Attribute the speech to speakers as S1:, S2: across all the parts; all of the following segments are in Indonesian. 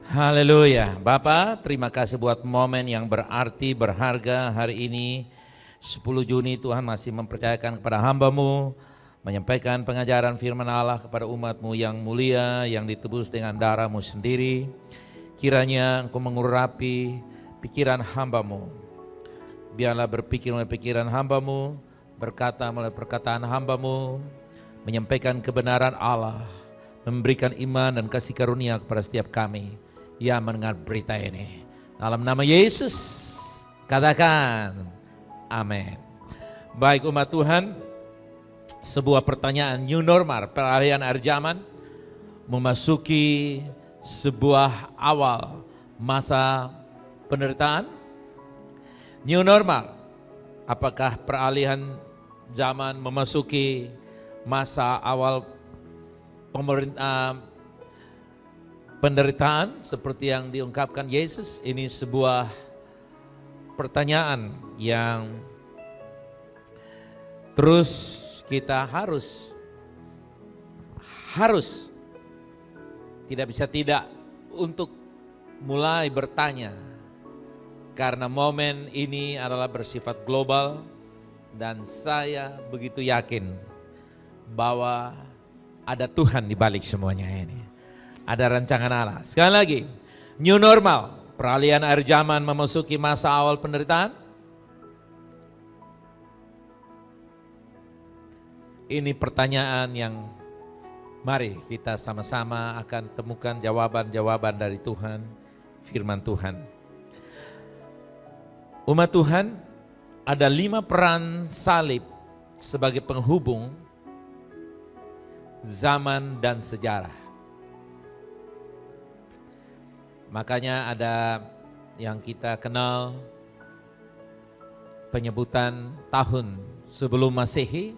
S1: Haleluya. Bapak, terima kasih buat momen yang berarti, berharga hari ini. 10 Juni Tuhan masih mempercayakan kepada hamba-Mu menyampaikan pengajaran firman Allah kepada umat-Mu yang mulia, yang ditebus dengan darah-Mu sendiri. Kiranya Engkau mengurapi pikiran hamba-Mu. Biarlah berpikir oleh pikiran hamba-Mu, berkata melalui perkataan hamba-Mu, menyampaikan kebenaran Allah, memberikan iman dan kasih karunia kepada setiap kami yang mendengar berita ini. Dalam nama Yesus, katakan amin. Baik umat Tuhan, sebuah pertanyaan new normal, peralihan akhir zaman, memasuki sebuah awal masa penderitaan. New normal, apakah peralihan zaman memasuki masa awal penderitaan seperti yang diungkapkan Yesus? Ini sebuah pertanyaan yang terus kita harus tidak bisa tidak untuk mulai bertanya, karena momen ini adalah bersifat global dan saya begitu yakin bahwa ada Tuhan di balik semuanya ini. Ada rancangan Allah. Sekali lagi, new normal, peralihan akhir zaman memasuki masa awal penderitaan. Ini pertanyaan yang mari kita sama-sama akan temukan jawaban-jawaban dari Tuhan, firman Tuhan. Umat Tuhan, ada 5 peran salib sebagai penghubung zaman dan sejarah. Makanya ada yang kita kenal penyebutan tahun sebelum Masehi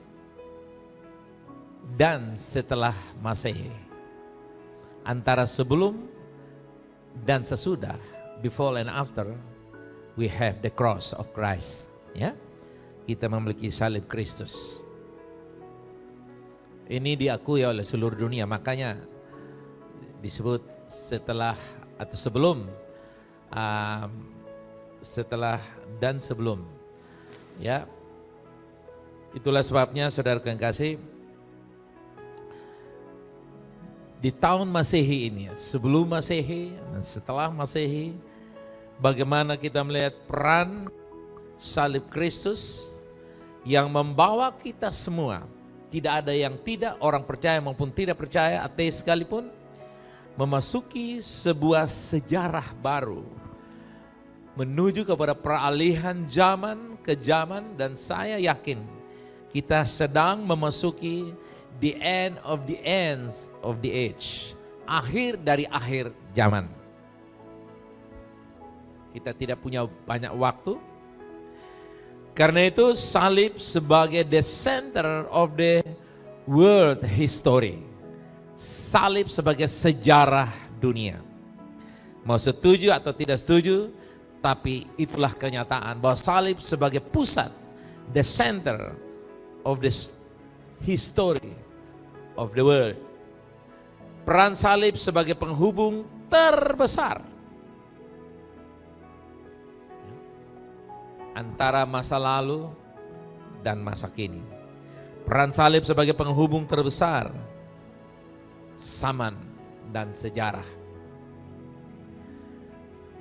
S1: dan setelah Masehi. Antara sebelum dan sesudah, before and after, we have the cross of Christ. Ya, kita memiliki salib Kristus. Ini diakui oleh seluruh dunia, makanya disebut setelah atau sebelum, setelah dan sebelum. Ya, itulah sebabnya saudara yang kasih, di tahun Masehi ini, sebelum Masehi dan setelah Masehi, bagaimana kita melihat peran salib Kristus yang membawa kita semua, tidak ada yang tidak, orang percaya maupun tidak percaya, ateis sekalipun, memasuki sebuah sejarah baru, menuju kepada peralihan zaman ke zaman, dan saya yakin kita sedang memasuki the end of the ends of the age, akhir dari akhir zaman. Kita tidak punya banyak waktu, karena itu salib sebagai the center of the world history. Salib sebagai sejarah dunia. Mau setuju atau tidak setuju, tapi itulah kenyataan bahwa salib sebagai pusat, the center of the history of the world. Peran salib sebagai penghubung terbesar antara masa lalu dan masa kini. Peran salib sebagai penghubung terbesar zaman dan sejarah.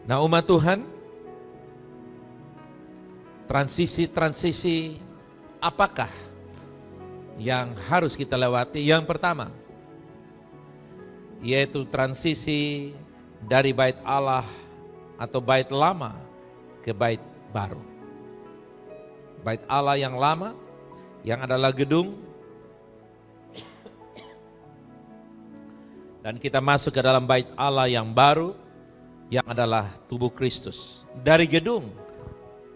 S1: Nah umat Tuhan, transisi apakah yang harus kita lewati? Yang pertama, yaitu transisi dari bait Allah atau bait lama ke bait baru. Bait Allah yang lama, yang adalah gedung, dan kita masuk ke dalam bait Allah yang baru, yang adalah tubuh Kristus. Dari gedung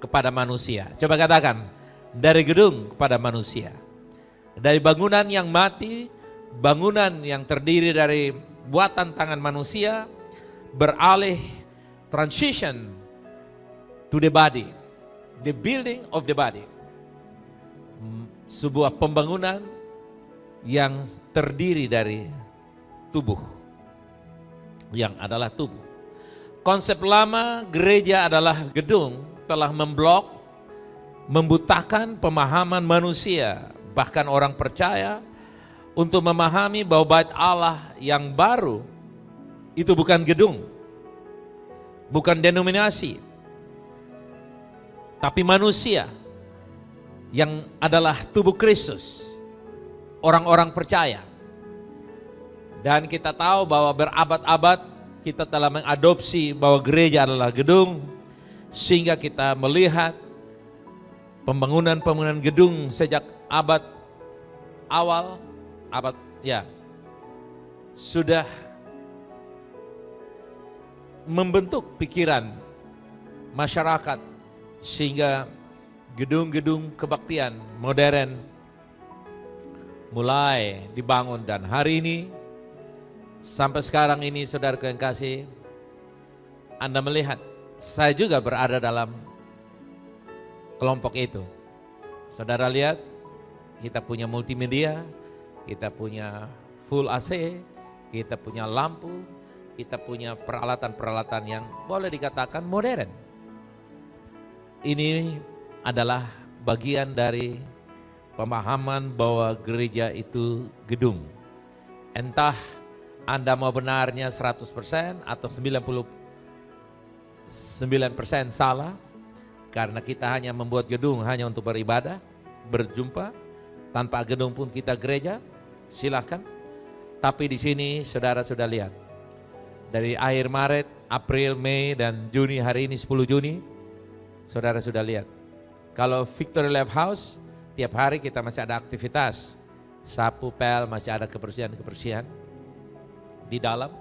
S1: kepada manusia. Coba katakan, dari gedung kepada manusia. Dari bangunan yang mati, bangunan yang terdiri dari buatan tangan manusia, beralih transition to the body, the building of the body. Sebuah pembangunan yang terdiri dari tubuh, yang adalah tubuh. Konsep lama gereja adalah gedung telah memblok, membutakan pemahaman manusia, bahkan orang percaya, untuk memahami bahwa bait Allah yang baru itu bukan gedung, bukan denominasi, tapi manusia yang adalah tubuh Kristus, orang-orang percaya. Dan kita tahu bahwa berabad-abad kita telah mengadopsi bahwa gereja adalah gedung, sehingga kita melihat pembangunan gedung sejak abad awal, sudah membentuk pikiran masyarakat, sehingga gedung-gedung kebaktian modern mulai dibangun. Dan hari ini sampai sekarang ini, saudara yang kasih, Anda melihat saya juga berada dalam kelompok itu. Saudara lihat, kita punya multimedia, kita punya full AC, kita punya lampu, kita punya peralatan-peralatan yang boleh dikatakan modern. Ini adalah bagian dari pemahaman bahwa gereja itu gedung. Entah Anda mau benarnya 100% atau 99% salah, karena kita hanya membuat gedung hanya untuk beribadah, berjumpa. Tanpa gedung pun kita gereja, silahkan. Tapi di sini saudara sudah lihat, dari akhir Maret, April, Mei, dan Juni, hari ini 10 Juni, saudara sudah lihat. Kalau Victory Life House, tiap hari kita masih ada aktivitas, sapu, pel, masih ada kebersihan di dalam.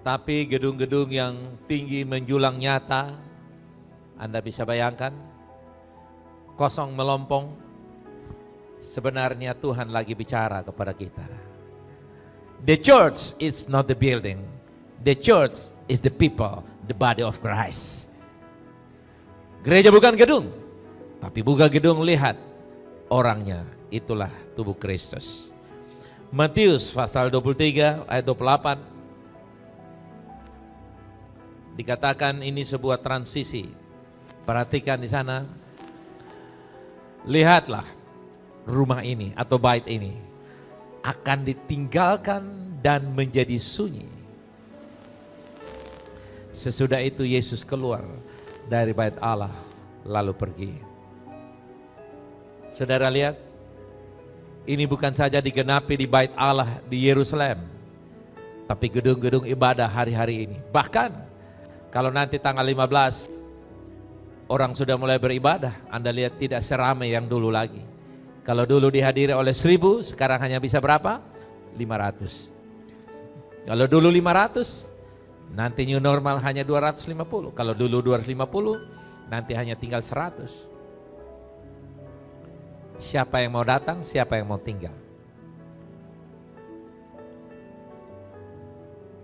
S1: Tapi gedung-gedung yang tinggi menjulang nyata, Anda bisa bayangkan, kosong melompong, sebenarnya Tuhan lagi bicara kepada kita. The church is not the building, the church is the people, the body of Christ. Gereja bukan gedung, tapi bukan gedung, lihat orangnya, itulah tubuh Kristus. Matius pasal 23 ayat 28 dikatakan ini sebuah transisi. Perhatikan di sana, lihatlah rumah ini atau bait ini akan ditinggalkan dan menjadi sunyi. Sesudah itu Yesus keluar dari bait Allah lalu pergi. Saudara lihat, ini bukan saja digenapi di bait Allah di Yerusalem, tapi gedung-gedung ibadah hari-hari ini. Bahkan kalau nanti tanggal 15 orang sudah mulai beribadah, Anda lihat tidak seramai yang dulu lagi. Kalau dulu dihadiri oleh 1000, sekarang hanya bisa berapa? 500. Kalau dulu 500, nanti new normal hanya 250. Kalau dulu 250, nanti hanya tinggal 100. Siapa yang mau datang, siapa yang mau tinggal.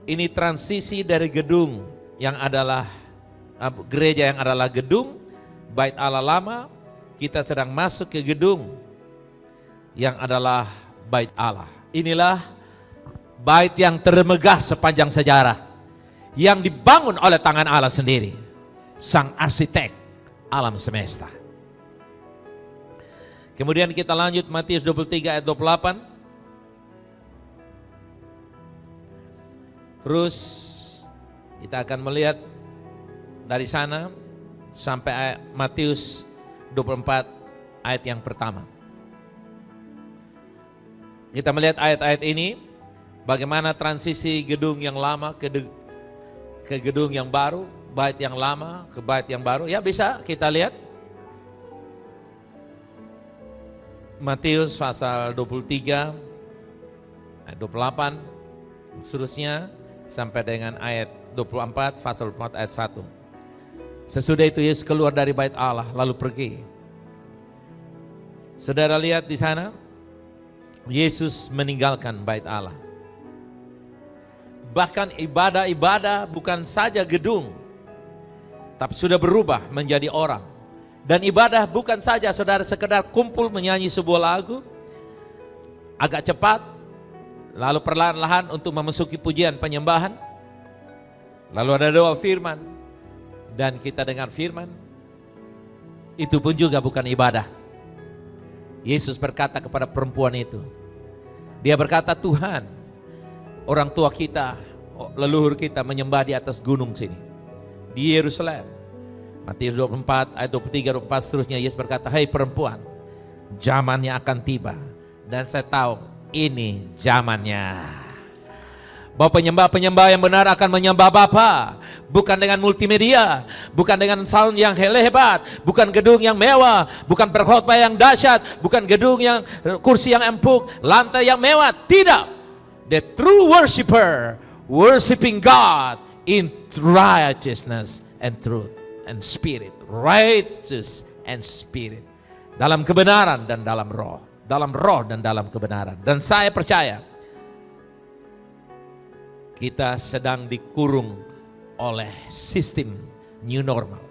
S1: Ini transisi dari gedung yang adalah gereja yang adalah gedung, bait Allah lama, kita sedang masuk ke gedung yang adalah bait Allah. Inilah bait yang termegah sepanjang sejarah, yang dibangun oleh tangan Allah sendiri, sang arsitek alam semesta. Kemudian kita lanjut Matius 23 ayat 28. Terus kita akan melihat dari sana sampai Matius 24 ayat yang pertama. Kita melihat ayat-ayat ini, bagaimana transisi gedung yang lama ke gedung yang baru, bait yang lama ke bait yang baru. Ya, bisa kita lihat. Matius pasal 23 ayat 28 seterusnya sampai dengan ayat 24, pasal 24 ayat 1. Sesudah itu Yesus keluar dari bait Allah lalu pergi. Saudara lihat di sana, Yesus meninggalkan bait Allah. Bahkan ibadah-ibadah bukan saja gedung, tapi sudah berubah menjadi orang. Dan ibadah bukan saja saudara sekedar kumpul menyanyi sebuah lagu agak cepat, lalu perlahan-lahan untuk memasuki pujian penyembahan. Lalu ada doa firman, dan kita dengar firman, itu pun juga bukan ibadah. Yesus berkata kepada perempuan itu, dia berkata, Tuhan, orang tua kita, leluhur kita menyembah di atas gunung sini, di Yerusalem. Matius 24 ayat 23, 24 seterusnya, Yesus berkata, hai perempuan, zamannya akan tiba, dan saya tahu ini zamannya. Bahwa penyembah-penyembah yang benar akan menyembah Bapa, bukan dengan multimedia, bukan dengan sound yang hebat, bukan gedung yang mewah, bukan perkhotbah yang dahsyat, bukan gedung yang kursi yang empuk, lantai yang mewah. Tidak. The true worshiper worshiping God in righteousness and truth and spirit. Righteous and spirit. Dalam kebenaran dan dalam roh. Dalam roh dan dalam kebenaran. Dan saya percaya kita sedang dikurung oleh sistem new normal.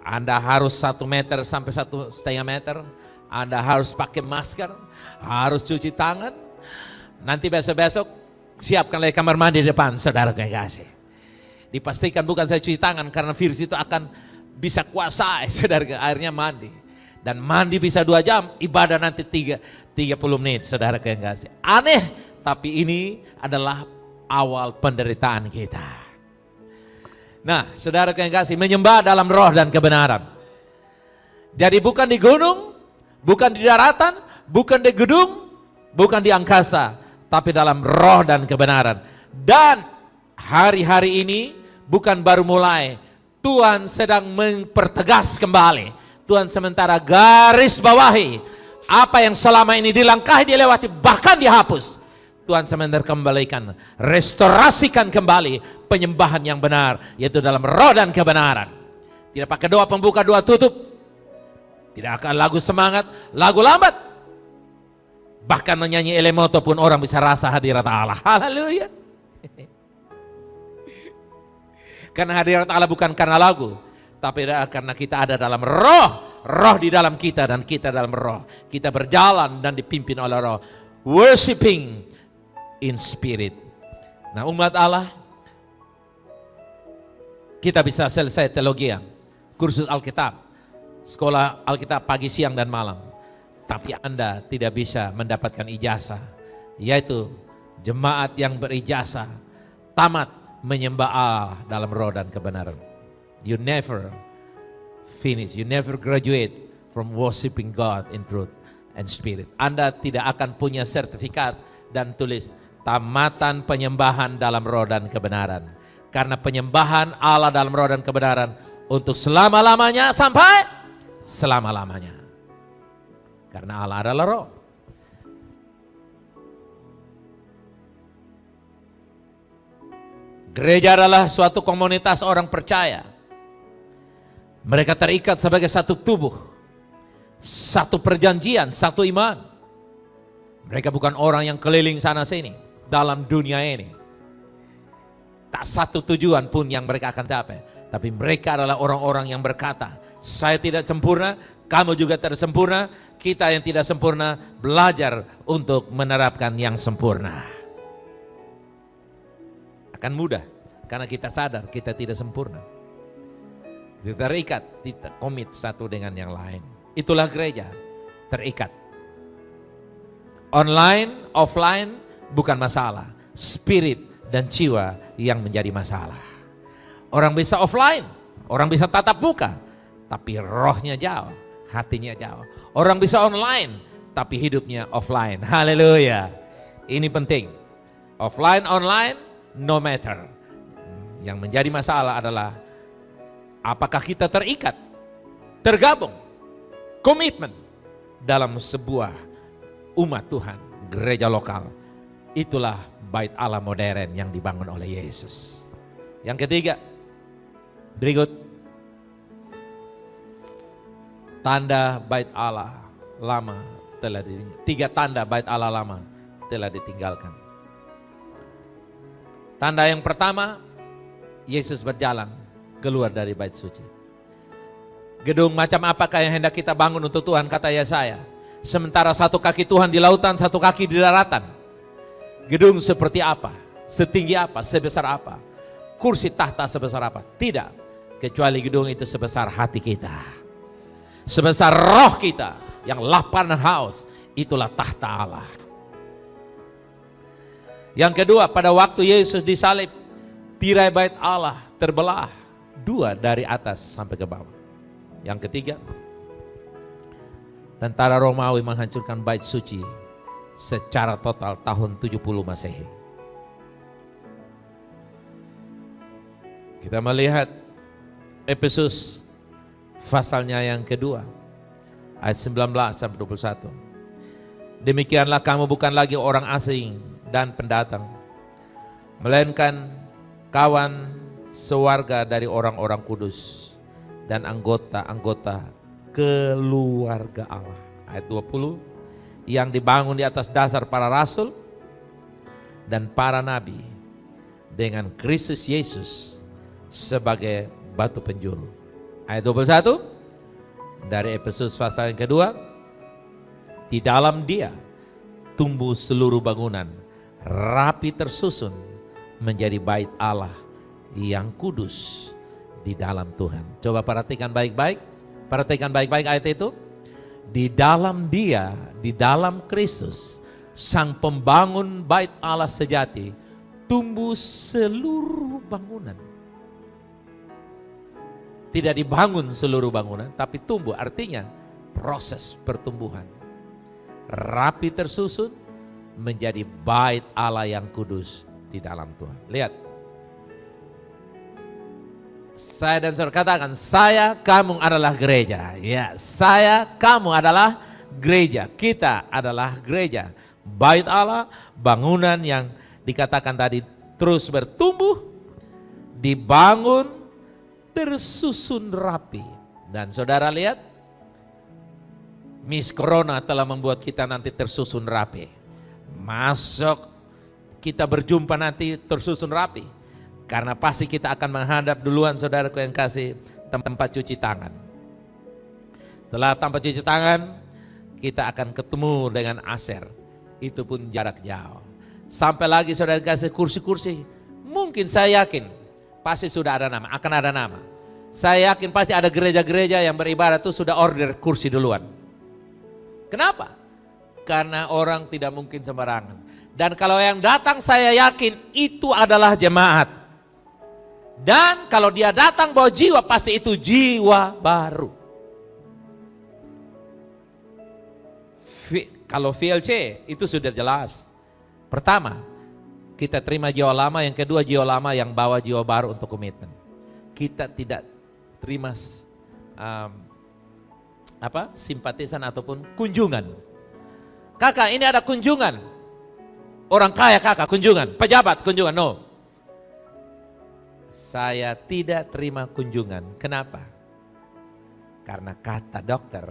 S1: Anda harus 1 meter sampai 1,5 meter. Anda harus pakai masker, harus cuci tangan. Nanti besok-besok siapkanlah kamar mandi di depan, saudara kekasih. Dipastikan bukan saya cuci tangan, karena virus itu akan bisa kuasai, saudara, akhirnya mandi. Dan mandi bisa 2 jam, ibadah nanti 30 menit, saudara kekasih. Aneh, tapi ini adalah awal penderitaan kita. Nah, saudara yang kasih, menyembah dalam roh dan kebenaran. Jadi bukan di gunung, bukan di daratan, bukan di gedung, bukan di angkasa, tapi dalam roh dan kebenaran. Dan hari-hari ini bukan baru mulai, Tuhan sedang mempertegas kembali. Tuhan sementara garis bawahi apa yang selama ini dilangkahi, dilewati, bahkan dihapus. Tuhan sementara kembalikan, restorasikan kembali penyembahan yang benar, yaitu dalam roh dan kebenaran. Tidak pakai doa pembuka, doa tutup. Tidak akan lagu semangat, lagu lambat. Bahkan menyanyi elemoto pun orang bisa rasa hadirat Allah. Haleluya. Karena hadirat Allah bukan karena lagu, tapi karena kita ada dalam roh. Roh di dalam kita dan kita dalam roh. Kita berjalan dan dipimpin oleh roh. Worshiping in spirit. Nah, umat Allah, kita bisa selesai teologi, kursus Alkitab, sekolah Alkitab pagi, siang, dan malam. Tapi Anda tidak bisa mendapatkan ijazah, yaitu jemaat yang berijazah tamat menyembah Allah dalam roh dan kebenaran. You never finish, you never graduate from worshiping God in truth and spirit. Anda tidak akan punya sertifikat dan tulis tamatan penyembahan dalam roh dan kebenaran. Karena penyembahan Allah dalam roh dan kebenaran untuk selama-lamanya sampai selama-lamanya. Karena Allah adalah roh. Gereja adalah suatu komunitas orang percaya. Mereka terikat sebagai satu tubuh, satu perjanjian, satu iman. Mereka bukan orang yang keliling sana sini dalam dunia ini. Tak satu tujuan pun yang mereka akan capai. Tapi mereka adalah orang-orang yang berkata, saya tidak sempurna, kamu juga tidak sempurna. Kita yang tidak sempurna belajar untuk menerapkan yang sempurna. Akan mudah, karena kita sadar kita tidak sempurna. Kita terikat, kita komit satu dengan yang lain. Itulah gereja, terikat. Online, offline, bukan masalah. Spirit dan jiwa yang menjadi masalah. Orang bisa offline, orang bisa tatap muka, tapi rohnya jauh, hatinya jauh. Orang bisa online, tapi hidupnya offline. Haleluya. Ini penting. Offline, online, no matter. Yang menjadi masalah adalah apakah kita terikat, tergabung, komitmen dalam sebuah umat Tuhan, gereja lokal. Itulah bait Allah modern yang dibangun oleh Yesus. Yang ketiga, berikut tanda bait Allah lama telah ditinggalkan. 3 tanda bait Allah lama telah ditinggalkan. Tanda yang pertama, Yesus berjalan keluar dari bait suci. Gedung macam apakah yang hendak kita bangun untuk Tuhan, kata Yesaya. Sementara satu kaki Tuhan di lautan, satu kaki di daratan. Gedung seperti apa? Setinggi apa? Sebesar apa? kursi tahta sebesar apa? Tidak, kecuali gedung itu sebesar hati kita, sebesar roh kita yang lapar dan haus. Itulah tahta Allah. Yang kedua, pada waktu Yesus disalib, tirai bait Allah terbelah dua dari atas sampai ke bawah. Yang ketiga, tentara Romawi menghancurkan bait suci secara total tahun 70 Masehi. Kita melihat Efesus pasalnya yang kedua, ayat 19 sampai 21. Demikianlah kamu bukan lagi orang asing dan pendatang, melainkan kawan sewarga dari orang-orang kudus dan anggota-anggota keluarga Allah. Ayat 20, yang dibangun di atas dasar para rasul dan para nabi, dengan Kristus Yesus sebagai batu penjuru. Ayat 21 dari Efesus pasal yang kedua, di dalam Dia tumbuh seluruh bangunan rapi tersusun menjadi bait Allah yang kudus di dalam Tuhan. Coba perhatikan baik-baik, ayat itu. Di dalam Dia, di dalam Kristus, Sang Pembangun bait Allah sejati, tumbuh seluruh bangunan. Tidak dibangun seluruh bangunan, tapi tumbuh, artinya proses pertumbuhan. Rapi tersusun menjadi bait Allah yang kudus di dalam Tuhan. Lihat. Saya dan saudara katakan, saya, kamu adalah gereja. Ya, saya, kamu adalah gereja. Kita adalah gereja. Bait Allah, bangunan yang dikatakan tadi terus bertumbuh, dibangun, tersusun rapi. Dan saudara lihat, Miss Corona telah membuat kita nanti tersusun rapi. Masuk, kita berjumpa nanti tersusun rapi. Karena pasti kita akan menghadap duluan, saudaraku yang kasih, tempat cuci tangan. Setelah tempat cuci tangan, kita akan ketemu dengan Aser. Itu pun jarak jauh. Sampai lagi saudara kasih kursi-kursi. Mungkin saya yakin pasti sudah ada nama, akan ada nama. Saya yakin pasti ada gereja-gereja yang beribadah itu sudah order kursi duluan. Kenapa? Karena orang tidak mungkin sembarangan. Dan kalau yang datang saya yakin itu adalah jemaat. Dan kalau dia datang bawa jiwa, pasti itu jiwa baru. Kalau VLC itu sudah jelas. Pertama, kita terima jiwa lama. Yang kedua, jiwa lama yang bawa jiwa baru untuk komitmen. Kita tidak terima simpatisan ataupun kunjungan. Kakak, ini ada kunjungan. Orang kaya kakak, kunjungan. Pejabat, kunjungan. No. Saya tidak terima kunjungan. Kenapa? Karena kata dokter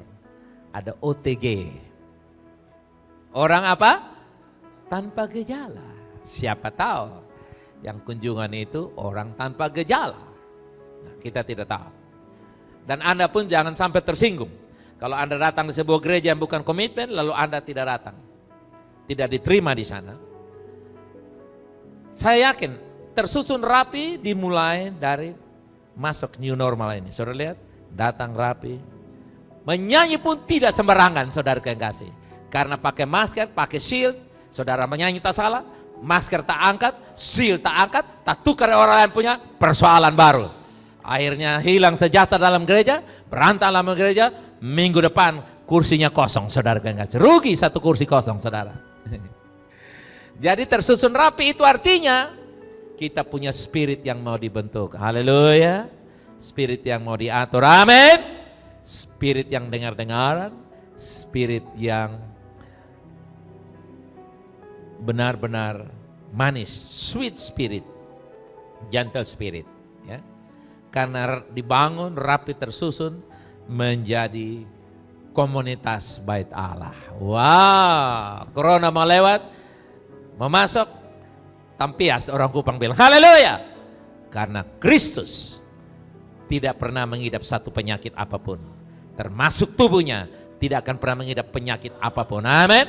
S1: ada OTG. Orang apa? Tanpa gejala. Siapa tahu yang kunjungan itu orang tanpa gejala. Nah, kita tidak tahu. Dan Anda pun jangan sampai tersinggung. Kalau Anda datang di sebuah gereja yang bukan komitmen, lalu Anda tidak datang. Tidak diterima di sana. Saya yakin tersusun rapi dimulai dari masuk new normal ini. Saudara lihat, datang rapi. Menyanyi pun tidak sembarangan, saudara yang kasih. Karena pakai masker, pakai shield, saudara menyanyi tak salah, masker tak angkat, shield tak angkat, tak tukar orang lain punya, persoalan baru. Akhirnya hilang sejahtera dalam gereja, berantak dalam gereja, minggu depan kursinya kosong, saudara yang kasih. Rugi satu kursi kosong, saudara. Jadi tersusun rapi itu artinya kita punya spirit yang mau dibentuk. Haleluya. Spirit yang mau diatur. Amin. Spirit yang dengar-dengaran. Spirit yang benar-benar manis. Sweet spirit. Gentle spirit. Ya. Karena dibangun rapi tersusun menjadi komunitas bait Allah. Wow. Corona mau lewat. Mau masuk. Tampias orang Kupang bilang, haleluya. Karena Kristus tidak pernah mengidap satu penyakit apapun. Termasuk tubuhnya tidak akan pernah mengidap penyakit apapun. Amin.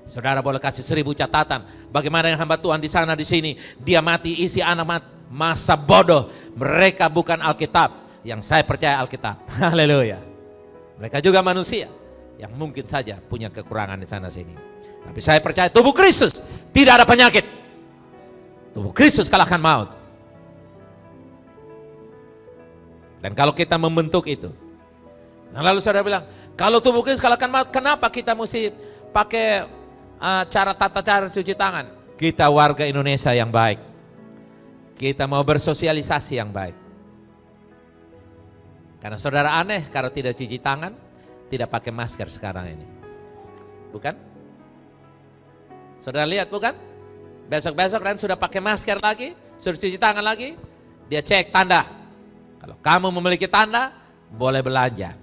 S1: Saudara boleh kasih 1000 catatan. Bagaimana yang hamba Tuhan di sana di sini. Dia mati, isi anak masa bodoh. Mereka bukan Alkitab, yang saya percaya Alkitab. Haleluya. Mereka juga manusia yang mungkin saja punya kekurangan di sana sini. Tapi saya percaya tubuh Kristus tidak ada penyakit. Tubuh Kristus kalahkan maut. Dan kalau kita membentuk itu, nah lalu saudara bilang, kalau tubuh Kristus kalahkan maut, kenapa kita mesti pakai tata cara cuci tangan? Kita warga Indonesia yang baik. Kita mau bersosialisasi yang baik. Karena saudara aneh kalau tidak cuci tangan, tidak pakai masker sekarang ini. Bukan? Saudara lihat bukan? Besok-besok dan sudah pakai masker lagi, sudah cuci tangan lagi, dia cek tanda. Kalau kamu memiliki tanda, boleh belanja.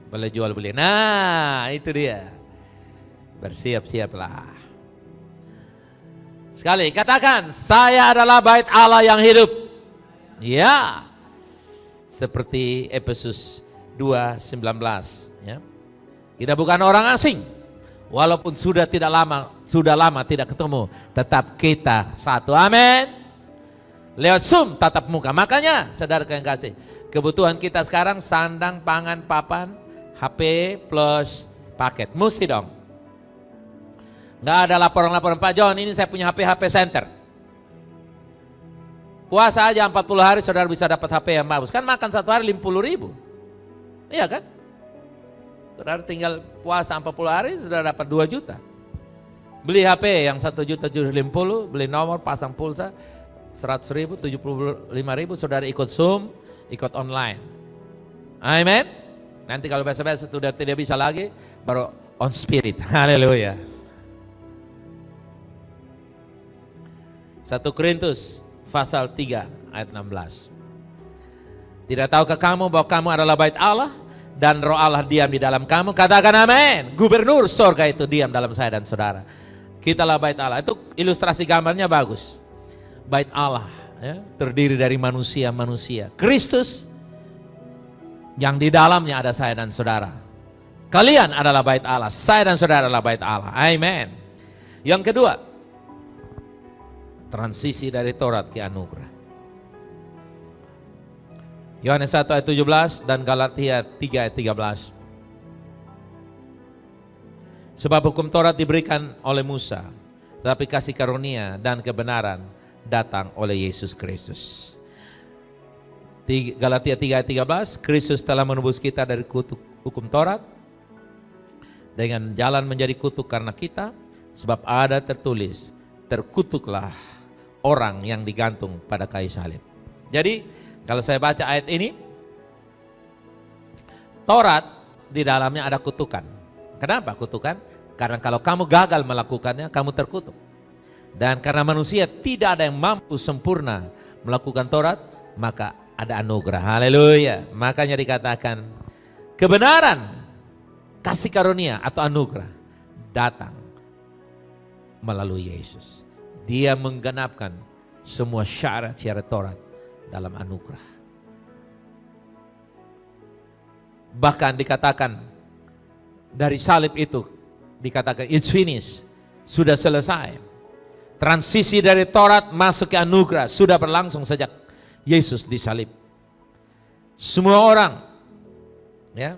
S1: Boleh jual beli. Nah, itu dia. Bersiap-siaplah. Sekali katakan, saya adalah bait Allah yang hidup. Ya. Seperti Efesus 2:19, ya. Kita bukan orang asing. Walaupun sudah lama tidak ketemu, tetap kita satu. Amin. Lewat Zoom tatap muka. Makanya, saudara yang kasih, kebutuhan kita sekarang sandang, pangan, papan, HP plus paket. Mesti dong. Nggak ada laporan-laporan, Pak John ini saya punya HP center. Puasa aja 40 hari saudara bisa dapat HP yang bagus. Kan makan satu hari 50.000. Iya kan? Saudara tinggal puasa 40 hari sudah dapat 2 juta. Beli HP yang 1.750.000, beli nomor, pasang pulsa 100.000, 75.000, saudara ikut Zoom, ikut online. Amin. Nanti kalau besok-besok sudah tidak bisa lagi, baru on spirit. Haleluya. 1 Korintus pasal 3 ayat 16. Tidak tahukah kamu bahwa kamu adalah bait Allah dan roh Allah diam di dalam kamu? Katakan amin. Gubernur sorga itu diam dalam saya dan saudara. Kitalah bait Allah. Itu ilustrasi gambarnya bagus. Bait Allah ya, terdiri dari manusia-manusia. Kristus yang di dalamnya ada saya dan saudara. Kalian adalah bait Allah. Saya dan saudara adalah bait Allah. Amin. Yang kedua, transisi dari Taurat ke anugerah. Yohanes 1 ayat 17 dan Galatia 3 ayat 13. Sebab hukum Taurat diberikan oleh Musa, tetapi kasih karunia dan kebenaran datang oleh Yesus Kristus. Galatia 3 ayat 13, Kristus telah menebus kita dari kutuk hukum Taurat dengan jalan menjadi kutuk karena kita, sebab ada tertulis, terkutuklah orang yang digantung pada kayu salib. Jadi kalau saya baca ayat ini, Taurat di dalamnya ada kutukan. Kenapa kutukan? Karena kalau kamu gagal melakukannya, kamu terkutuk. Dan karena manusia tidak ada yang mampu sempurna melakukan Taurat, maka ada anugerah. Haleluya. Makanya dikatakan kebenaran, kasih karunia atau anugerah datang melalui Yesus. Dia menggenapkan semua syarat-syarat Taurat dalam anugerah. Bahkan dikatakan dari salib itu, dikatakan it's finished, sudah selesai. Transisi dari Taurat masuk ke anugerah sudah berlangsung sejak Yesus disalib. Semua orang, ya,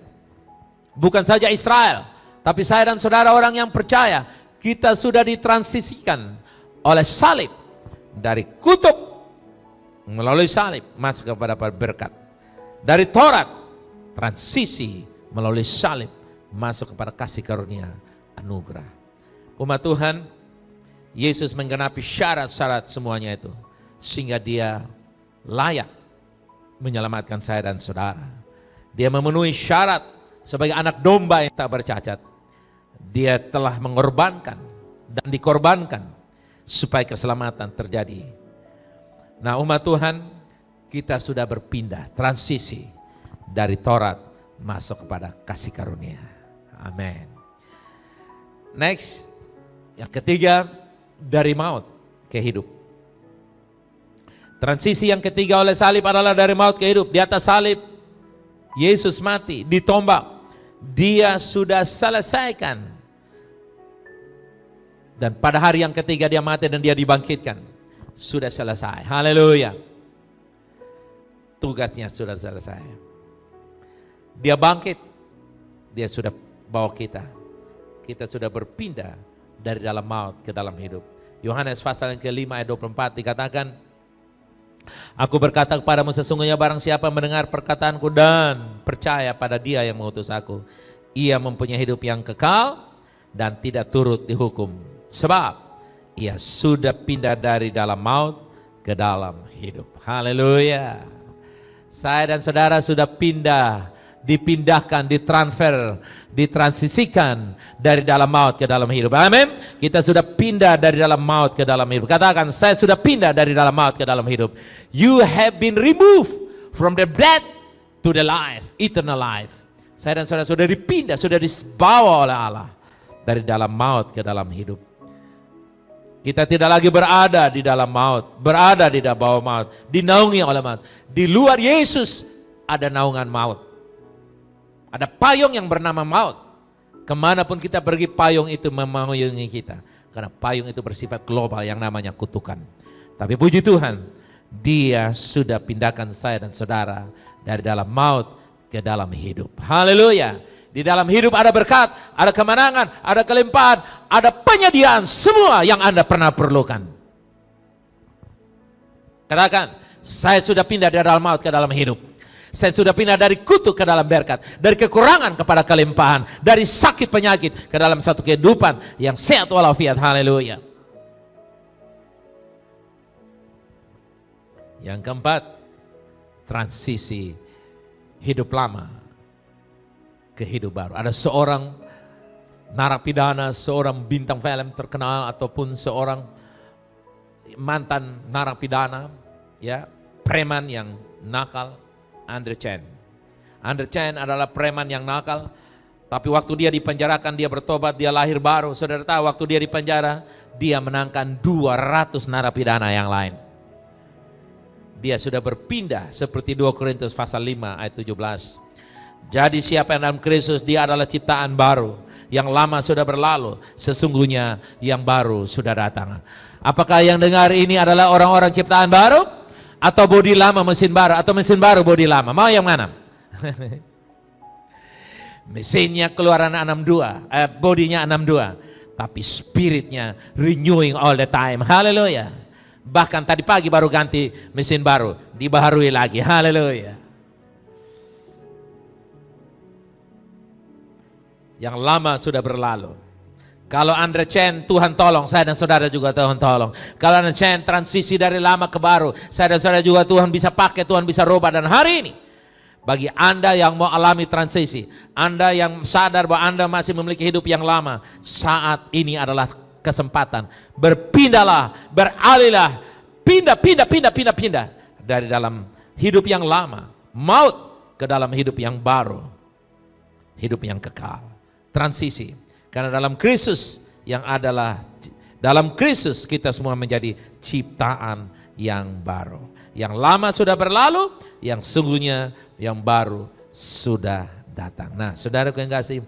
S1: bukan saja Israel, tapi saya dan saudara orang yang percaya, kita sudah ditransisikan oleh salib dari kutuk melalui salib masuk kepada berkat. Dari Taurat transisi melalui salib masuk kepada kasih karunia anugerah. Umat Tuhan, Yesus menggenapi syarat-syarat semuanya itu sehingga dia layak menyelamatkan saya dan saudara. Dia memenuhi syarat sebagai anak domba yang tak bercacat. Dia telah mengorbankan dan dikorbankan supaya keselamatan terjadi. Nah, umat Tuhan, kita sudah berpindah, transisi dari Taurat masuk kepada kasih karunia. Amin. Next, yang ketiga, dari maut ke hidup. Transisi yang ketiga oleh salib adalah dari maut ke hidup. Di atas salib, Yesus mati, ditombak. Dia sudah selesaikan. Dan pada hari yang ketiga dia mati dan dia dibangkitkan. sudah selesai. Haleluya. Tugasnya sudah selesai. Dia bangkit, dia sudah bawa kita. Kita sudah berpindah dari dalam maut ke dalam hidup. Yohanes pasal yang ke-5 ayat 24 dikatakan, Aku berkata kepadamu, sesungguhnya barang siapa mendengar perkataanku dan percaya pada Dia yang mengutus aku, ia mempunyai hidup yang kekal dan tidak turut dihukum. Sebab ia sudah pindah dari dalam maut ke dalam hidup. Haleluya. Saya dan saudara sudah pindah, dipindahkan, ditransfer, ditransisikan dari dalam maut ke dalam hidup. Amin. Kita sudah pindah dari dalam maut ke dalam hidup. Katakan, saya sudah pindah dari dalam maut ke dalam hidup. You have been removed from the death to the life, eternal life. Saya dan saudara sudah dipindah, sudah dibawa oleh Allah dari dalam maut ke dalam hidup. Kita tidak lagi berada di dalam maut, berada di bawah maut, dinaungi oleh maut. Di luar Yesus ada naungan maut. Ada payung yang bernama maut. Kemanapun kita pergi, payung itu memayungi kita. Karena payung itu bersifat global yang namanya kutukan. Tapi puji Tuhan, Dia sudah pindahkan saya dan saudara dari dalam maut ke dalam hidup. Haleluya. Di dalam hidup ada berkat, ada kemenangan, ada kelimpahan, ada penyediaan semua yang Anda pernah perlukan. Katakan, saya sudah pindah dari dalam maut ke dalam hidup. Saya sudah pindah dari kutuk ke dalam berkat, dari kekurangan kepada kelimpahan, dari sakit penyakit ke dalam satu kehidupan yang sehat walafiat. Haleluya. Yang keempat, transisi hidup lama ke hidup baru. Ada seorang narapidana, seorang bintang film terkenal ataupun seorang mantan narapidana, ya, preman yang nakal, Andre Chen. Andre Chen adalah preman yang nakal, tapi waktu dia dipenjarakan, dia bertobat, dia lahir baru. Saudara tahu, waktu dia dipenjara, dia menangkan 200 narapidana yang lain. Dia sudah berpindah seperti 2 Korintus pasal 5 ayat 17. Jadi siapa yang dalam Kristus, dia adalah ciptaan baru. Yang lama sudah berlalu, sesungguhnya yang baru sudah datang. Apakah yang dengar ini adalah orang-orang ciptaan baru? Atau bodi lama mesin baru? Atau mesin baru bodi lama? Mau yang mana? Mesinnya keluaran 62, bodinya 62. Tapi spiritnya renewing all the time. Haleluya. Bahkan tadi pagi baru ganti mesin baru, dibaharui lagi. Haleluya. Yang lama sudah berlalu. Kalau Andre Chen, Tuhan tolong, saya dan saudara juga Tuhan tolong. Kalau Andre Chen transisi dari lama ke baru, saya dan saudara juga Tuhan bisa pakai, Tuhan bisa rubah. Dan hari ini, bagi Anda yang mau alami transisi, Anda yang sadar bahwa Anda masih memiliki hidup yang lama, saat ini adalah kesempatan. Berpindahlah, beralihlah, pindah dari dalam hidup yang lama, maut ke dalam hidup yang baru, hidup yang kekal. Transisi, karena dalam Kristus yang adalah dalam Kristus kita semua menjadi ciptaan yang baru. Yang lama sudah berlalu, yang sungguhnya yang baru sudah datang. Nah, saudaraku yang kasih,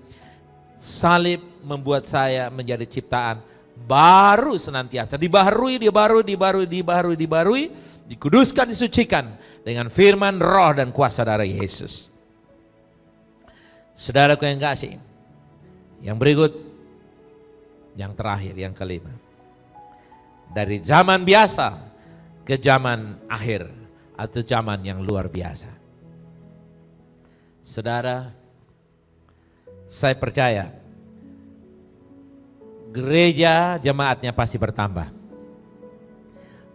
S1: salib membuat saya menjadi ciptaan baru senantiasa, dibaharui, dikuduskan, disucikan dengan firman, roh dan kuasa darah Yesus. Saudaraku yang kasih, yang berikut, yang terakhir, yang kelima. Dari zaman biasa ke zaman akhir atau zaman yang luar biasa. Saudara, saya percaya gereja jemaatnya pasti bertambah.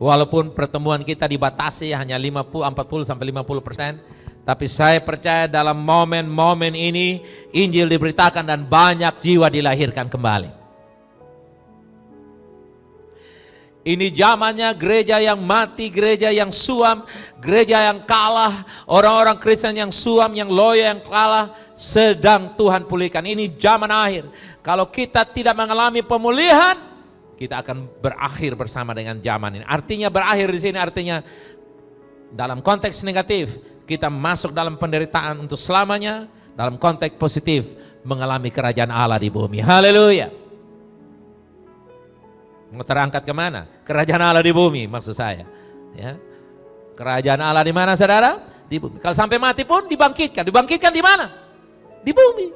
S1: Walaupun pertemuan kita dibatasi hanya 40-50%, tapi saya percaya dalam momen-momen ini Injil diberitakan dan banyak jiwa dilahirkan kembali. Ini zamannya gereja yang mati, gereja yang suam, gereja yang kalah, orang-orang Kristen yang suam, yang loyo, yang kalah, sedang Tuhan pulihkan. Ini zaman akhir. Kalau kita tidak mengalami pemulihan, kita akan berakhir bersama dengan zaman ini. Artinya berakhir di sini artinya dalam konteks negatif, kita masuk dalam penderitaan untuk selamanya. Dalam konteks positif, mengalami kerajaan Allah di bumi. Haleluya. Mau terangkat kemana? Kerajaan Allah di bumi maksud saya. Ya. Kerajaan Allah di mana saudara? Di bumi. Kalau sampai mati pun dibangkitkan. Dibangkitkan di mana? Di bumi.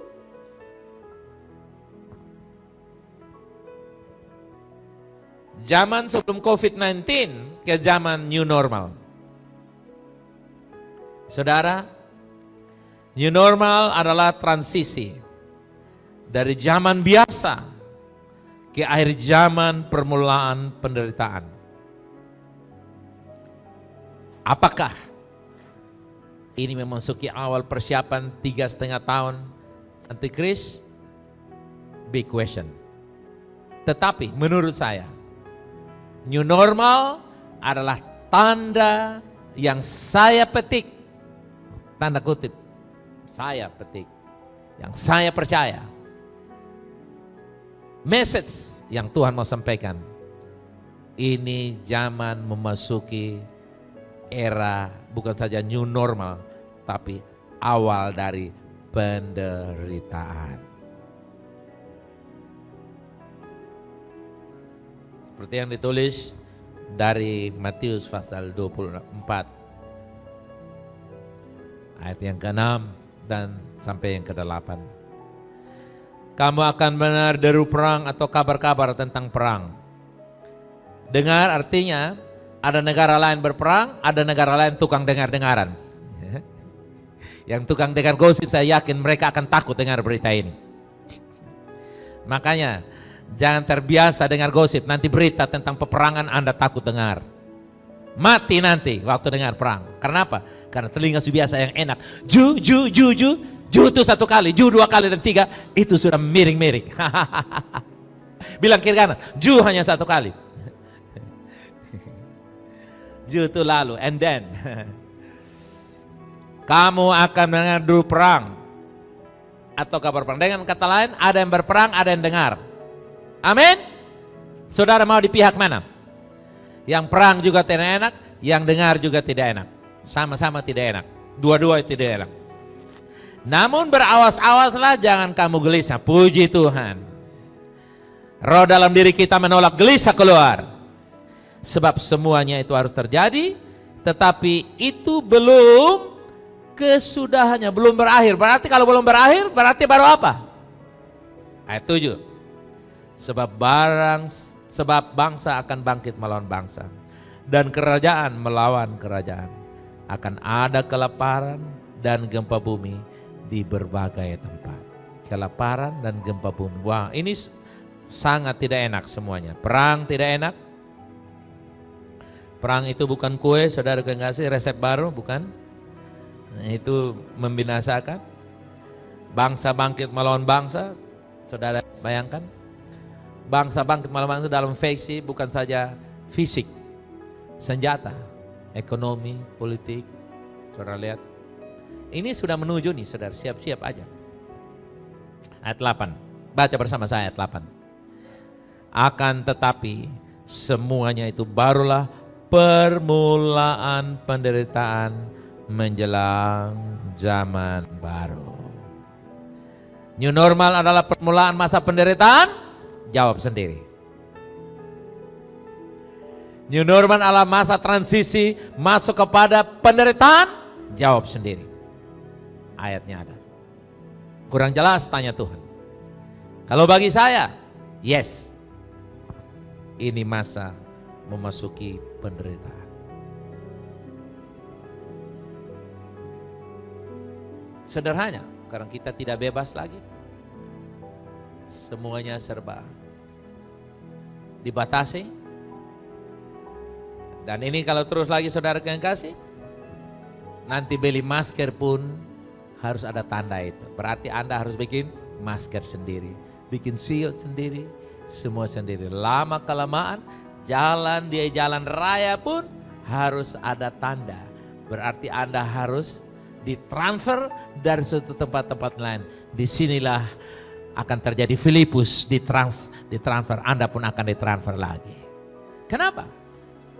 S1: Zaman sebelum COVID-19 ke zaman new normal. Saudara, new normal adalah transisi dari zaman biasa ke akhir zaman permulaan penderitaan. Apakah ini memasuki awal persiapan 3,5 tahun Antikris? Big question. Tetapi menurut saya, new normal adalah tanda yang saya petik, tanda kutip, saya petik, yang saya percaya. Message yang Tuhan mau sampaikan, ini zaman memasuki era bukan saja new normal, tapi awal dari penderitaan. Seperti yang ditulis dari Matius pasal 24, ayat yang ke-6 dan sampai yang ke-8. Kamu akan mendengar deru perang atau kabar-kabar tentang perang. Dengar artinya ada negara lain berperang, ada negara lain tukang dengar-dengaran. Yang tukang dengar gosip saya yakin mereka akan takut dengar berita ini. Makanya jangan terbiasa dengar gosip, nanti berita tentang peperangan Anda takut dengar. Mati nanti waktu dengar perang. Karena apa? Karena telinga sudah biasa yang enak. Ju itu 1 kali, ju 2 kali dan 3 itu sudah miring-miring. Bilang kiri kanan, ju hanya 1 kali. Ju itu lalu, and then. Kamu akan mendengar deru perang atau kabar perang. Dengan kata lain, ada yang berperang, ada yang dengar. Amin. Saudara mau di pihak mana? Yang perang juga tidak enak, yang dengar juga tidak enak. Sama-sama tidak enak. Dua-dua tidak enak. Namun berawas-awaslah, jangan kamu gelisah. Puji Tuhan. Roh dalam diri kita menolak gelisah keluar. Sebab semuanya itu harus terjadi, tetapi itu belum kesudahannya, belum berakhir. Berarti kalau belum berakhir, berarti baru apa? Ayat 7. Sebab bangsa akan bangkit melawan bangsa, dan kerajaan melawan kerajaan. Akan ada kelaparan dan gempa bumi di berbagai tempat. Kelaparan dan gempa bumi. Wah, ini sangat tidak enak semuanya. Perang tidak enak. Perang itu bukan kue, saudara kasih resep baru, bukan. Itu membinasakan. Bangsa bangkit melawan bangsa, saudara bayangkan. Bangsa bangkit melawan bangsa dalam fiksi bukan saja fisik, senjata, ekonomi, politik. Saudara lihat. Ini sudah menuju nih, saudara, siap-siap aja. Ayat 8, baca bersama saya ayat 8. Akan tetapi semuanya itu barulah permulaan penderitaan menjelang zaman baru. New normal adalah permulaan masa penderitaan? Jawab sendiri. New normal adalah masa transisi masuk kepada penderitaan? Jawab sendiri. Ayatnya ada. Kurang jelas, tanya Tuhan. Kalau bagi saya, yes. Ini masa memasuki penderitaan. Sederhana, karena kita tidak bebas lagi. Semuanya serba dibatasi. Dan ini kalau terus lagi saudara yang kasih, nanti beli masker pun harus ada tanda itu. Berarti Anda harus bikin masker sendiri, bikin shield sendiri, semua sendiri. Lama kelamaan jalan raya pun harus ada tanda. Berarti Anda harus ditransfer dari suatu tempat-tempat lain. Disinilah akan terjadi Filipus, ditransfer. Anda pun akan ditransfer lagi. Kenapa?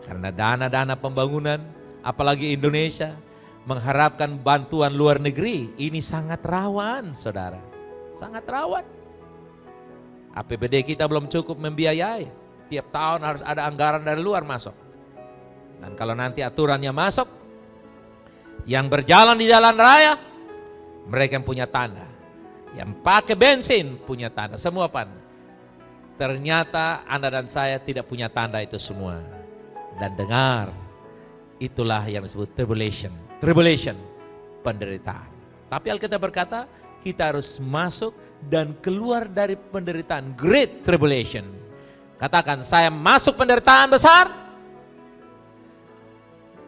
S1: Karena dana-dana pembangunan, apalagi Indonesia, mengharapkan bantuan luar negeri, ini sangat rawan, saudara. Sangat rawan. APBD kita belum cukup membiayai. Tiap tahun harus ada anggaran dari luar masuk. Dan kalau nanti aturannya masuk, yang berjalan di jalan raya, mereka yang punya tanda. Yang pakai bensin punya tanda, semua pan. Ternyata Anda dan saya tidak punya tanda itu semua. Dan dengar, itulah yang disebut tribulation. Tribulation, penderitaan. Tapi Alkitab berkata, kita harus masuk dan keluar dari penderitaan. Great tribulation. Katakan, saya masuk penderitaan besar,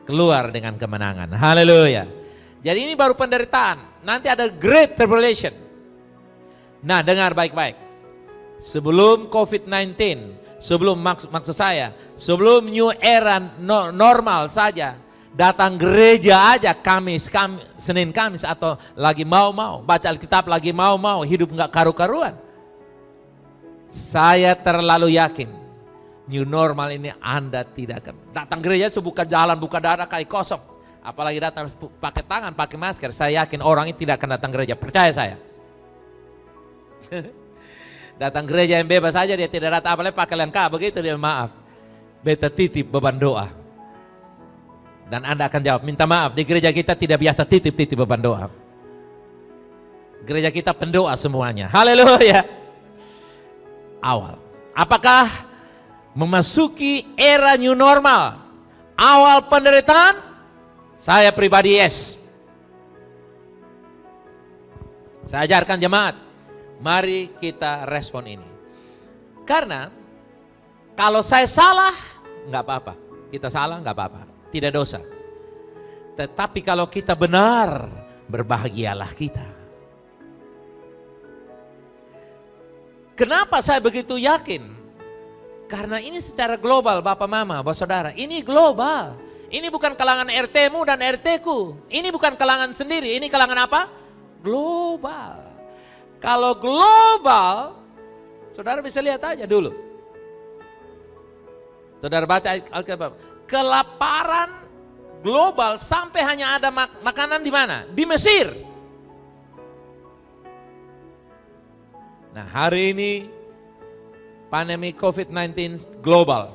S1: keluar dengan kemenangan. Haleluya. Jadi ini baru penderitaan. Nanti ada great tribulation. Nah, dengar baik-baik. Sebelum COVID-19, sebelum maksud saya, sebelum new era normal saja, datang gereja aja Senin Kamis atau lagi mau-mau, baca Alkitab lagi mau-mau, hidup nggak karu-karuan. Saya terlalu yakin new normal ini Anda tidak akan datang gereja, buka jalan, buka dada kayak kosong. Apalagi datang pakai tangan, pakai masker. Saya yakin orang ini tidak akan datang gereja, percaya saya. Datang gereja yang bebas saja dia tidak datang, apalagi pakai lengkap begitu dia maaf. Beta titip beban doa. Dan Anda akan jawab, minta maaf, di gereja kita tidak biasa titip-titip beban doa. Gereja kita pendoa semuanya. Haleluya. Awal. Apakah memasuki era new normal? Awal penderitaan? Saya pribadi yes. Saya ajarkan jemaat, mari kita respon ini. Karena kalau saya salah, nggak apa-apa. Kita salah nggak apa-apa, tidak dosa. Tetapi kalau kita benar, berbahagialah kita. Kenapa saya begitu yakin? Karena ini secara global, Bapak Mama, Bapak Saudara, ini global. Ini bukan kalangan RT-mu dan RT-ku. Ini bukan kalangan sendiri, ini kalangan apa? Global. Kalau global, saudara bisa lihat aja dulu. Saudara baca Alkitab, kelaparan global sampai hanya ada makanan di mana? Di Mesir. Nah, hari ini pandemi COVID-19 global.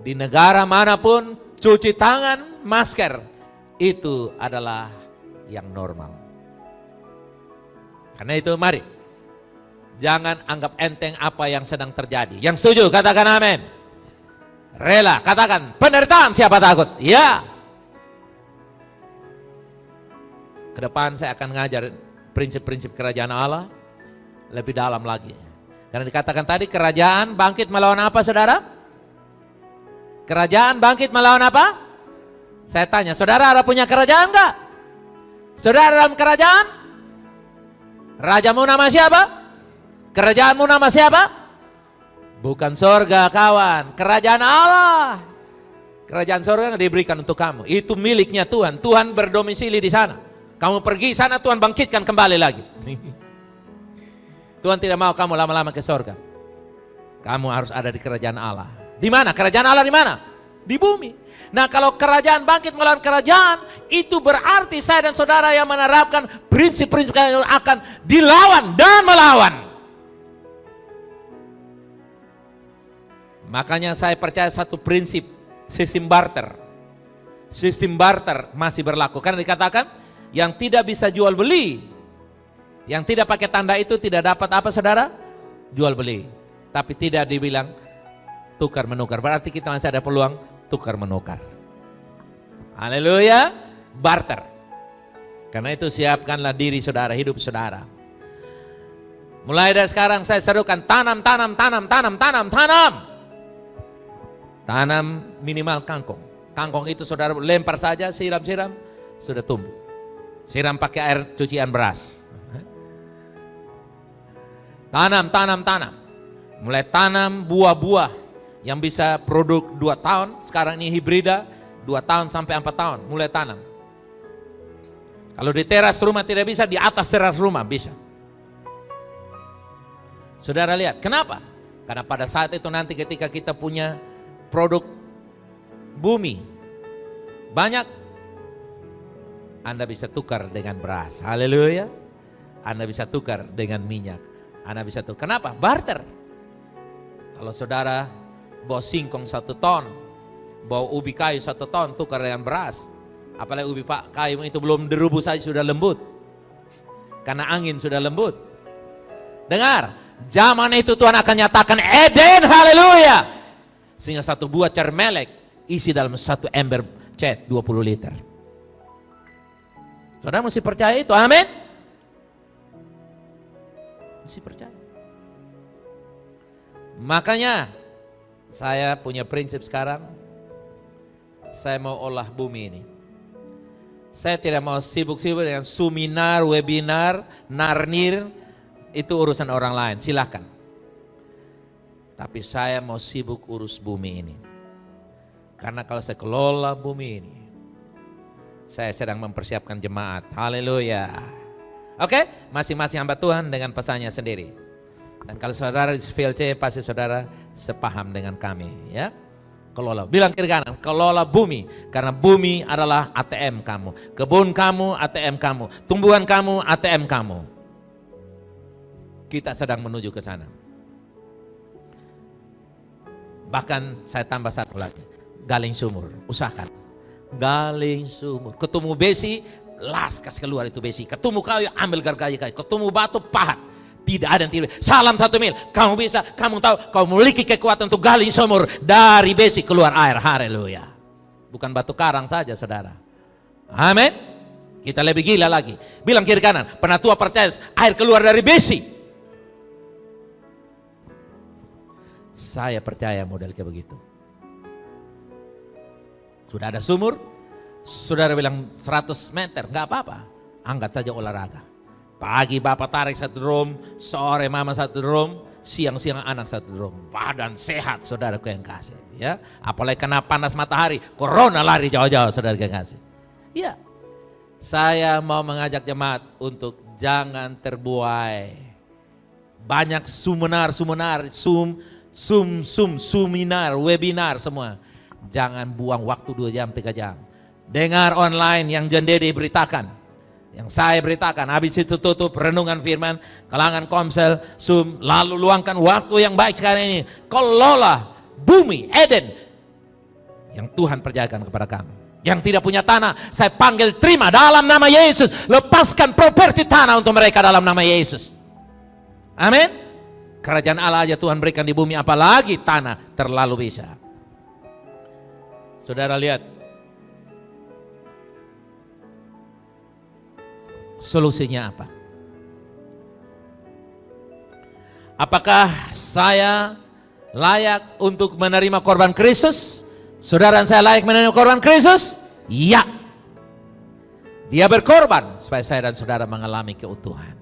S1: Di negara manapun cuci tangan, masker itu adalah yang normal. Karena itu mari, jangan anggap enteng apa yang sedang terjadi. Yang setuju katakan amin. Rela katakan penderitaan, siapa takut? Ya. Kedepan saya akan ngajar prinsip-prinsip kerajaan Allah lebih dalam lagi. Karena dikatakan tadi kerajaan bangkit melawan apa, saudara? Kerajaan bangkit melawan apa? Saya tanya, saudara ada punya kerajaan enggak? Saudara dalam kerajaan? Rajamu nama siapa? Kerajaanmu nama siapa? Bukan surga kawan, kerajaan Allah. Kerajaan surga yang diberikan untuk kamu. Itu miliknya Tuhan. Tuhan berdomisili di sana. Kamu pergi sana, Tuhan bangkitkan kembali lagi. Tuhan tidak mau kamu lama-lama ke surga. Kamu harus ada di kerajaan Allah. Di mana? Kerajaan Allah di mana? Di bumi. Nah, kalau kerajaan bangkit melawan kerajaan, itu berarti saya dan saudara yang menerapkan prinsip-prinsip yang akan dilawan dan melawan. Makanya saya percaya satu prinsip, sistem barter. Sistem barter masih berlaku. Karena dikatakan yang tidak bisa jual beli, yang tidak pakai tanda itu tidak dapat apa, saudara? Jual beli. Tapi tidak dibilang tukar menukar. Berarti kita masih ada peluang tukar menukar. Haleluya, barter. Karena itu siapkanlah diri saudara, hidup saudara. Mulai dari sekarang saya serukan tanam. Tanam minimal kangkung. Kangkung itu saudara lempar saja, siram-siram, sudah tumbuh. Siram pakai air cucian beras. Tanam. Mulai tanam buah-buah yang bisa produk 2 tahun. Sekarang ini hibrida 2 tahun sampai 4 tahun. Mulai tanam. Kalau di teras rumah tidak bisa, di atas teras rumah bisa. Saudara lihat, kenapa? Karena pada saat itu nanti ketika kita punya produk bumi banyak, Anda bisa tukar dengan beras. Haleluya. Anda bisa tukar dengan minyak. Anda bisa tukar. Kenapa? Barter. Kalau saudara bawa singkong 1 ton, bawa ubi kayu 1 ton, tukar dengan beras. Apalagi ubi kayu itu belum direbus saja sudah lembut. Karena angin sudah lembut. Dengar, zaman itu Tuhan akan nyatakan Eden, haleluya. Sehingga 1 buah cermelek isi dalam 1 ember cat 20 liter. Saudara mesti percaya itu, amin. Mesti percaya. Makanya saya punya prinsip sekarang, saya mau olah bumi ini. Saya tidak mau sibuk-sibuk dengan seminar, webinar, narnir, itu urusan orang lain, silakan. Tapi saya mau sibuk urus bumi ini. Karena kalau saya kelola bumi ini, saya sedang mempersiapkan jemaat. Haleluya. Oke, masing-masing hamba Tuhan dengan pesannya sendiri. Dan kalau saudara di VLC pasti saudara sepaham dengan kami, ya. Kelola, bilang kiri kanan, kelola bumi. Karena bumi adalah ATM kamu. Kebun kamu, ATM kamu. Tumbuhan kamu, ATM kamu. Kita sedang menuju ke sana. Bahkan saya tambah satu lagi. Galing sumur, usahakan. Galing sumur. Ketemu besi, laskas keluar itu besi. Ketemu kayu, ambil gergaji kayu. Ketemu batu, pahat. Tidak ada yang tidak. Salam 1 mil. Kamu bisa, kamu tahu, kamu memiliki kekuatan untuk gali sumur. Dari besi keluar air. Haleluya. Bukan batu karang saja, saudara. Amin. Kita lebih gila lagi. Bilang kiri kanan. Pernah tua percaya air keluar dari besi? Saya percaya model kayak begitu. Sudah ada sumur. Saudara bilang 100 meter. Enggak apa-apa. Angkat saja olahraga. Pagi bapak tarik 1 drum, sore mama 1 drum, siang-siang anak 1 drum. Badan sehat saudaraku yang kasih. Ya, apalagi kena panas matahari, corona lari jauh-jauh saudara yang kasih. Ya, saya mau mengajak jemaat untuk jangan terbuai. Banyak seminar, webinar semua. Jangan buang waktu 2 jam, 3 jam. Dengar online yang Jendede beritakan. Yang saya beritakan, habis itu tutup renungan firman, kalangan komsel, Zoom, lalu luangkan waktu yang baik sekarang ini. Kelola bumi, Eden, yang Tuhan percayakan kepada kamu. Yang tidak punya tanah, saya panggil terima dalam nama Yesus. Lepaskan properti tanah untuk mereka dalam nama Yesus. Amin. Kerajaan Allah aja Tuhan berikan di bumi, apalagi tanah terlalu bisa. Saudara lihat. Solusinya apa? Apakah saya layak untuk menerima korban Kristus? Saudara dan saya layak menerima korban Kristus? Ya. Dia berkorban supaya saya dan saudara mengalami keutuhan.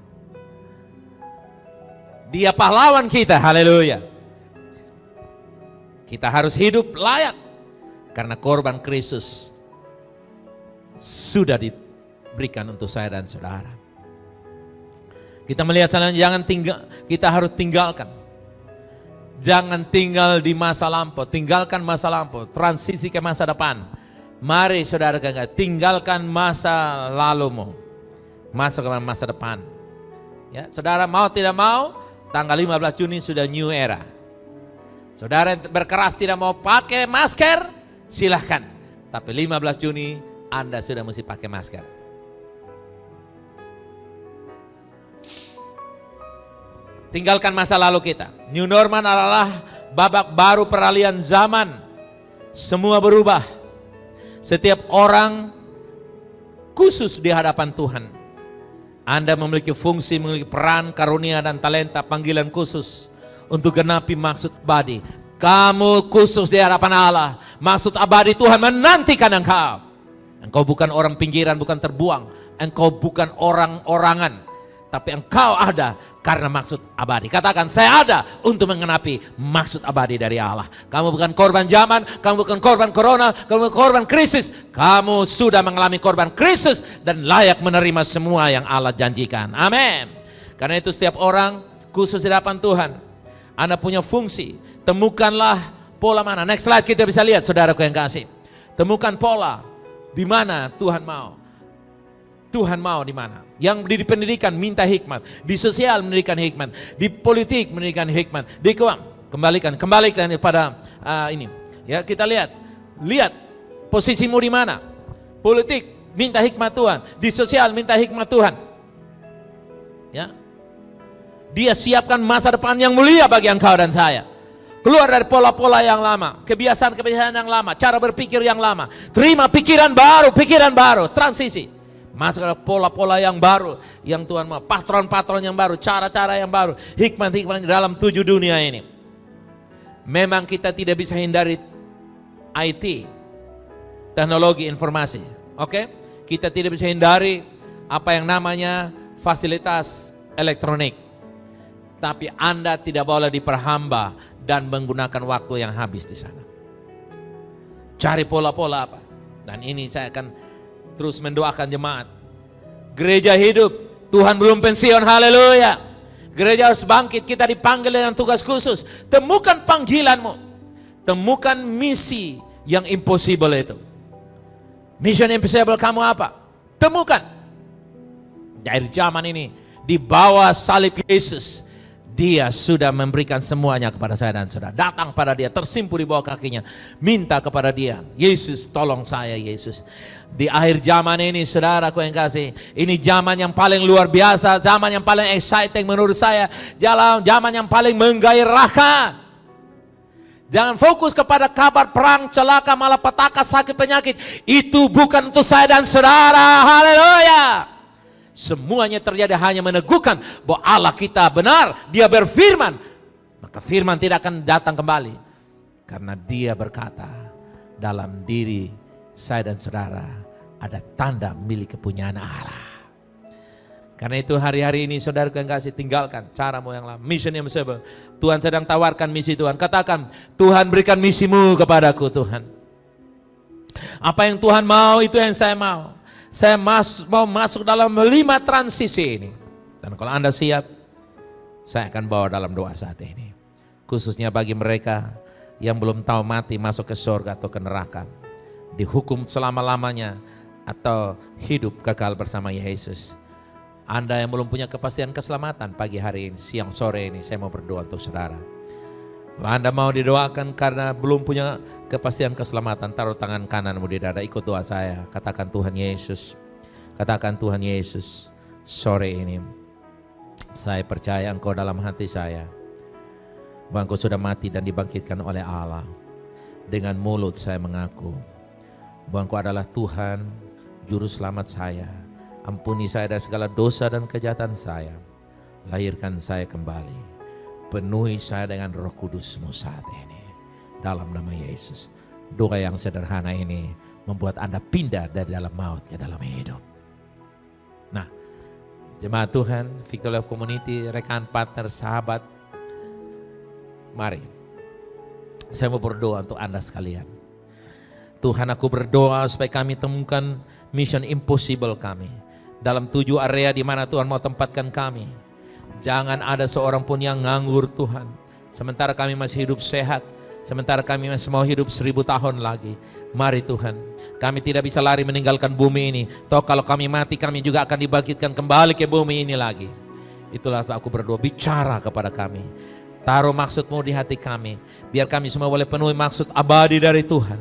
S1: Dia pahlawan kita, haleluya. Kita harus hidup layak karena korban Kristus sudah diberikan untuk saya dan saudara. Kita melihat jangan tinggal, kita harus tinggalkan. Jangan tinggal di masa lampau, tinggalkan masa lampau, transisi ke masa depan. Mari saudara, tinggalkan masa lalumu, masuk ke masa depan. Ya, saudara mau tidak mau, tanggal 15 Juni sudah new era. Saudara berkeras tidak mau pakai masker, silahkan. Tapi 15 Juni Anda sudah mesti pakai masker. Tinggalkan masa lalu kita. New normal adalah babak baru peralihan zaman. Semua berubah. Setiap orang khusus di hadapan Tuhan. Anda memiliki fungsi, memiliki peran, karunia dan talenta, panggilan khusus untuk genapi maksud abadi. Kamu khusus di hadapan Allah. Maksud abadi Tuhan menantikan engkau. Engkau bukan orang pinggiran, bukan terbuang. Engkau bukan orang-orangan. Tapi engkau ada karena maksud abadi. Katakan, saya ada untuk mengenapi maksud abadi dari Allah. Kamu bukan korban zaman, kamu bukan korban corona, kamu bukan korban krisis. Kamu sudah mengalami korban krisis dan layak menerima semua yang Allah janjikan. Amin. Karena itu setiap orang khusus di hadapan Tuhan. Anda punya fungsi. Temukanlah pola mana. Next slide kita bisa lihat, saudaraku yang kasih. Temukan pola di mana Tuhan mau. Tuhan mau di mana? Yang di pendidikan minta hikmat, di sosial mendidikan hikmat, di politik mendidikan hikmat, di keuangan. Kembalikan pada ini. Ya, kita lihat posisimu di mana. Politik, minta hikmat Tuhan. Di sosial, minta hikmat Tuhan. Ya. Dia siapkan masa depan yang mulia bagi engkau dan saya. Keluar dari pola-pola yang lama, kebiasaan-kebiasaan yang lama, cara berpikir yang lama. Terima pikiran baru, transisi. Masuk ke pola-pola yang baru, yang Tuhan mau. Patron-patron yang baru, cara-cara yang baru, hikmat-hikmat dalam 7 dunia ini. Memang kita tidak bisa hindari IT, teknologi informasi. Oke? Kita tidak bisa hindari apa yang namanya fasilitas elektronik. Tapi Anda tidak boleh diperhamba dan menggunakan waktu yang habis di sana. Cari pola-pola apa? Dan ini saya akan terus mendoakan jemaat. Gereja hidup, Tuhan belum pensiun, haleluya. Gereja harus bangkit, kita dipanggil dengan tugas khusus. Temukan panggilanmu, temukan misi yang impossible itu. Mission impossible kamu apa? Temukan. Dari zaman ini, di bawah salib Yesus, Dia sudah memberikan semuanya kepada saya dan saudara. Datang pada Dia, tersimpu di bawah kakinya. Minta kepada Dia, Yesus tolong saya Yesus. Di akhir zaman ini saudaraku yang kasih, ini zaman yang paling luar biasa, zaman yang paling exciting menurut saya, zaman yang paling menggairahkan. Jangan fokus kepada kabar perang, celaka, malapetaka, sakit, penyakit. Itu bukan untuk saya dan saudara, haleluya. Semuanya terjadi hanya meneguhkan bahwa Allah kita benar, Dia berfirman. Maka firman tidak akan datang kembali. Karena Dia berkata, dalam diri saya dan saudara ada tanda milik kepunyaan Allah. Karena itu hari-hari ini saudara yang kasih, tinggalkan caramu yang lama. Mission impossible. Tuhan sedang tawarkan misi Tuhan. Katakan, Tuhan berikan misimu kepadaku Tuhan. Apa yang Tuhan mau itu yang saya mau. Saya mau masuk dalam 5 transisi ini. Dan kalau Anda siap, saya akan bawa dalam doa saat ini. Khususnya bagi mereka yang belum tahu mati masuk ke surga atau ke neraka. Dihukum selama-lamanya atau hidup kekal bersama Yesus. Anda yang belum punya kepastian keselamatan pagi hari ini, siang sore ini, saya mau berdoa untuk saudara. Kalau Anda mau didoakan karena belum punya kepastian keselamatan, taruh tangan kananmu di dada, ikut doa saya. Katakan Tuhan Yesus, katakan Tuhan Yesus, sore ini saya percaya Engkau dalam hati saya, bahwa Engkau sudah mati dan dibangkitkan oleh Allah. Dengan mulut saya mengaku bahwa Engkau adalah Tuhan, Juru Selamat saya. Ampuni saya dari segala dosa dan kejahatan saya. Lahirkan saya kembali. Penuhi saya dengan Roh Kudus-Mu saat ini. Dalam nama Yesus. Doa yang sederhana ini membuat Anda pindah dari dalam maut ke dalam hidup. Nah, jemaat Tuhan, Victory Life Community, rekan, partner, sahabat, mari. Saya mau berdoa untuk Anda sekalian. Tuhan, aku berdoa supaya kami temukan mission impossible kami. Dalam 7 area di mana Tuhan mau tempatkan kami. Jangan ada seorang pun yang nganggur Tuhan. Sementara kami masih hidup sehat. Sementara kami masih mau hidup 1000 tahun lagi. Mari Tuhan, kami tidak bisa lari meninggalkan bumi ini. Toh kalau kami mati, kami juga akan dibangkitkan kembali ke bumi ini lagi. Itulah aku berdoa, bicara kepada kami. Taruh maksud-Mu di hati kami. Biar kami semua boleh penuhi maksud abadi dari Tuhan.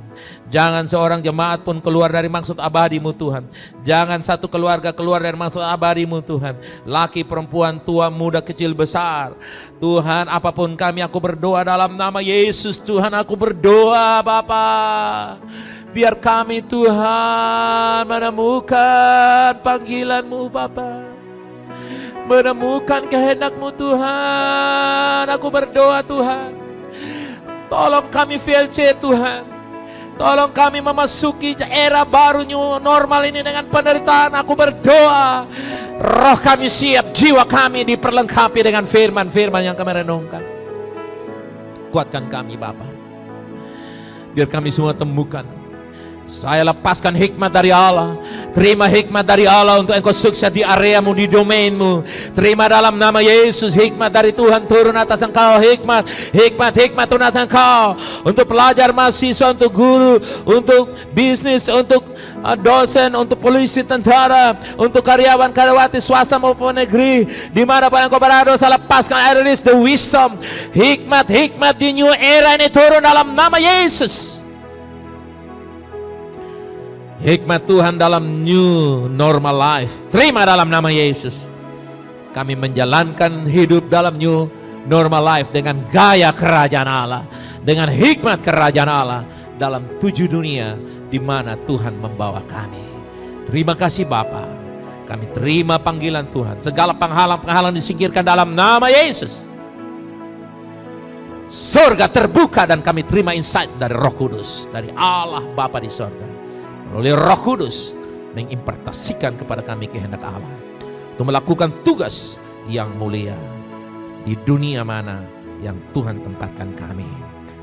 S1: Jangan seorang jemaat pun keluar dari maksud abadi-Mu Tuhan. Jangan satu keluarga keluar dari maksud abadi-Mu Tuhan. Laki, perempuan, tua, muda, kecil, besar. Tuhan, apapun kami, aku berdoa dalam nama Yesus. Tuhan, aku berdoa Bapa. Biar kami Tuhan menemukan panggilan-Mu Bapa. Menemukan kehendak-Mu Tuhan. Aku berdoa Tuhan, tolong kami VLC Tuhan. Tolong kami memasuki era baru new normal ini dengan penderitaan. Aku berdoa, roh kami siap, jiwa kami diperlengkapi dengan firman-firman yang kami renungkan. Kuatkan kami Bapa. Biar kami semua temukan Saya lepaskan hikmat dari Allah. Terima hikmat dari Allah untuk engkau sukses di areamu, di domainmu. Terima dalam nama Yesus hikmat dari Tuhan turun atas engkau. Hikmat turun atas engkau. Untuk pelajar, mahasiswa, untuk guru, untuk bisnis, untuk dosen, untuk polisi, tentara, untuk karyawan, karyawati swasta maupun negeri. Dimanapun engkau berada, saya lepaskan I release the wisdom. Hikmat di new era ini turun dalam nama Yesus. Hikmat Tuhan dalam new normal life. Terima dalam nama Yesus. Kami menjalankan hidup dalam new normal life dengan gaya kerajaan Allah, dengan hikmat kerajaan Allah dalam 7 dunia di mana Tuhan membawa kami. Terima kasih Bapa. Kami terima panggilan Tuhan. Segala penghalang-penghalang disingkirkan dalam nama Yesus. Surga terbuka dan kami terima insight dari Roh Kudus, dari Allah Bapa di surga. Oleh Roh Kudus mengimpartasikan kepada kami kehendak Allah untuk melakukan tugas yang mulia di dunia mana yang Tuhan tempatkan kami.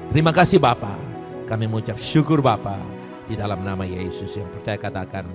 S1: Terima kasih Bapa. Kami mengucap syukur Bapa di dalam nama Yesus. Yang percaya katakan